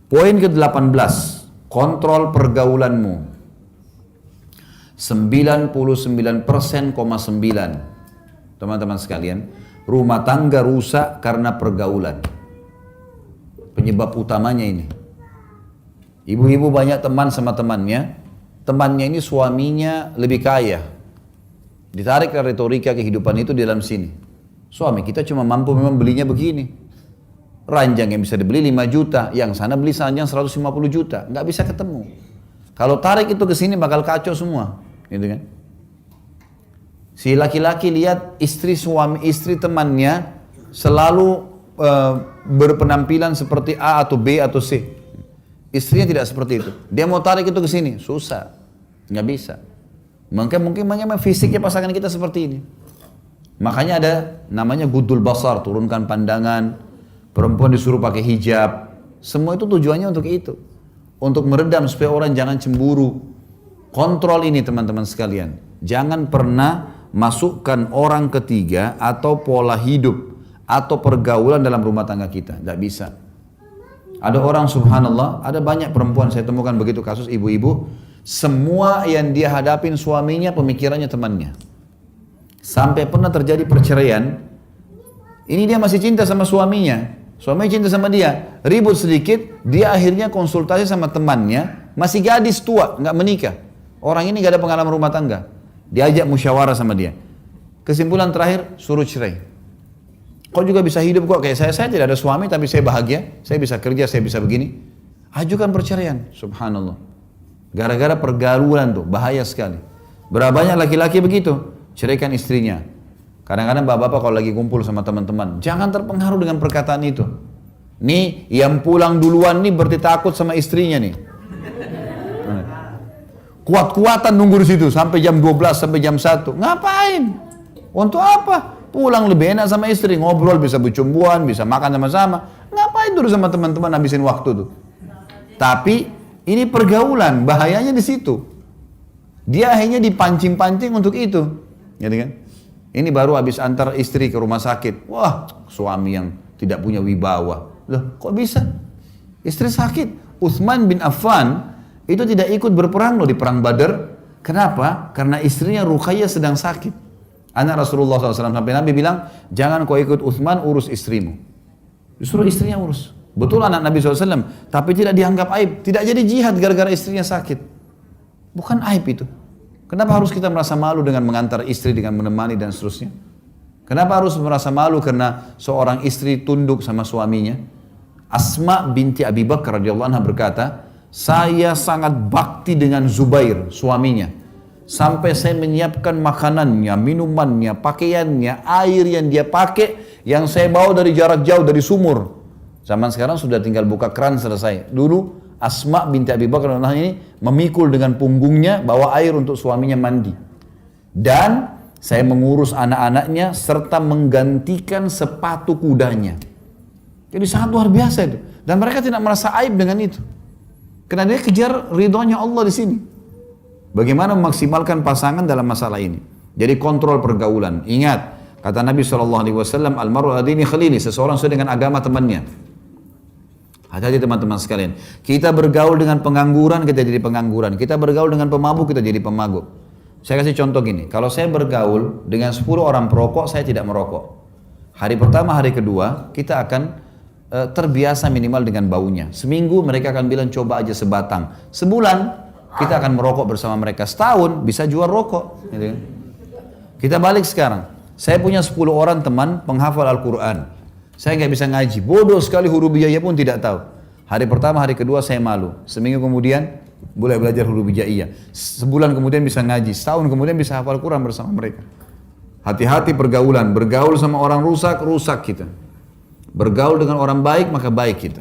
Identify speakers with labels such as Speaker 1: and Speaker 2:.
Speaker 1: Poin ke-18, kontrol pergaulanmu. 99,9%, teman-teman sekalian, rumah tangga rusak karena pergaulan. Penyebab utamanya ini. Ibu-ibu banyak teman sama temannya ini suaminya lebih kaya. Ditarik ke retorika kehidupan itu di dalam sini. Suami kita cuma mampu memang belinya begini. Ranjang yang bisa dibeli 5 juta, yang sana beli ranjang 150 juta, nggak bisa ketemu. Kalau tarik itu ke sini bakal kacau semua, gitu kan? Si laki-laki lihat istri temannya selalu berpenampilan seperti A atau B atau C. Istrinya tidak seperti itu. Dia mau tarik itu ke sini, susah, nggak bisa. Mungkin memang fisiknya pasangan kita seperti ini. Makanya ada namanya gudul basar, turunkan pandangan. Perempuan disuruh pakai hijab. Semua itu tujuannya untuk itu. Untuk meredam supaya orang jangan cemburu. Kontrol ini teman-teman sekalian. Jangan pernah masukkan orang ketiga atau pola hidup atau pergaulan dalam rumah tangga kita. Tidak bisa. Ada orang subhanallah, ada banyak perempuan saya temukan begitu kasus ibu-ibu. Semua yang dia hadapin suaminya pemikirannya temannya. Sampai pernah terjadi perceraian. Ini dia masih cinta sama suaminya. Suaminya cinta sama dia, ribut sedikit, dia akhirnya konsultasi sama temannya, masih gadis tua, nggak menikah. Orang ini nggak ada pengalaman rumah tangga. Diajak musyawarah sama dia. Kesimpulan terakhir, suruh cerai. Kau juga bisa hidup kok kayak saya tidak ada suami tapi saya bahagia, saya bisa kerja, saya bisa begini. Ajukan perceraian, subhanallah. Gara-gara pergaulan tuh, bahaya sekali. Berapa banyak laki-laki begitu, ceraikan istrinya. Kadang-kadang bapak-bapak kalau lagi kumpul sama teman-teman, jangan terpengaruh dengan perkataan itu. Nih, yang pulang duluan nih berarti takut sama istrinya nih. Kuat-kuatan nunggu di situ sampai jam 12, sampai jam 1. Ngapain? Untuk apa? Pulang lebih enak sama istri, ngobrol, bisa bercumbuan, bisa makan sama-sama. Ngapain dulu sama teman-teman habisin waktu tuh? Tapi ini pergaulan, bahayanya di situ. Dia akhirnya dipancing-pancing untuk itu. Gitu kan? Ini baru habis antar istri ke rumah sakit. Wah, suami yang tidak punya wibawa. Loh, kok bisa? Istri sakit. Utsman bin Affan itu tidak ikut berperang loh di perang Badar. Kenapa? Karena istrinya Ruqayyah sedang sakit. Anak Rasulullah SAW sampai Nabi bilang, jangan kau ikut Utsman, urus istrimu. Disuruh istrinya urus. Betul anak Nabi SAW, tapi tidak dianggap aib. Tidak jadi jihad gara-gara istrinya sakit. Bukan aib itu. Kenapa harus kita merasa malu dengan mengantar istri, dengan menemani dan seterusnya? Kenapa harus merasa malu karena seorang istri tunduk sama suaminya? Asma binti Abi Bakar radhiyallahu anha berkata, saya sangat bakti dengan Zubair, suaminya. Sampai saya menyiapkan makanannya, minumannya, pakaiannya, air yang dia pakai, yang saya bawa dari jarak jauh, dari sumur. Zaman sekarang sudah tinggal buka keran selesai. Dulu Asma binti Abi Bakar ini memikul dengan punggungnya bawa air untuk suaminya mandi. Dan saya mengurus anak-anaknya serta menggantikan sepatu kudanya. Jadi sangat luar biasa itu. Dan mereka tidak merasa aib dengan itu. Karena dia kejar ridhonya Allah di sini. Bagaimana memaksimalkan pasangan dalam masalah ini. Jadi kontrol pergaulan. Ingat, kata Nabi SAW, Al-mar'u adini khalili, seseorang sesuai dengan agama temannya. Hati-hati teman-teman sekalian. Kita bergaul dengan pengangguran, kita jadi pengangguran. Kita bergaul dengan pemabuk, kita jadi pemabuk. Saya kasih contoh gini. Kalau saya bergaul dengan 10 orang perokok, saya tidak merokok. Hari pertama, hari kedua, kita akan terbiasa minimal dengan baunya. Seminggu mereka akan bilang coba aja sebatang. Sebulan kita akan merokok bersama mereka. Setahun bisa jual rokok. Gitu. Kita balik sekarang. Saya punya 10 orang teman penghafal Al-Quran. Saya nggak bisa ngaji, bodoh sekali huruf hijaiyah pun tidak tahu. Hari pertama, hari kedua saya malu. Seminggu kemudian mulai belajar huruf hijaiyah. Sebulan kemudian bisa ngaji, setahun kemudian bisa hafal Quran bersama mereka. Hati-hati pergaulan, bergaul sama orang rusak, rusak kita. Bergaul dengan orang baik, maka baik kita.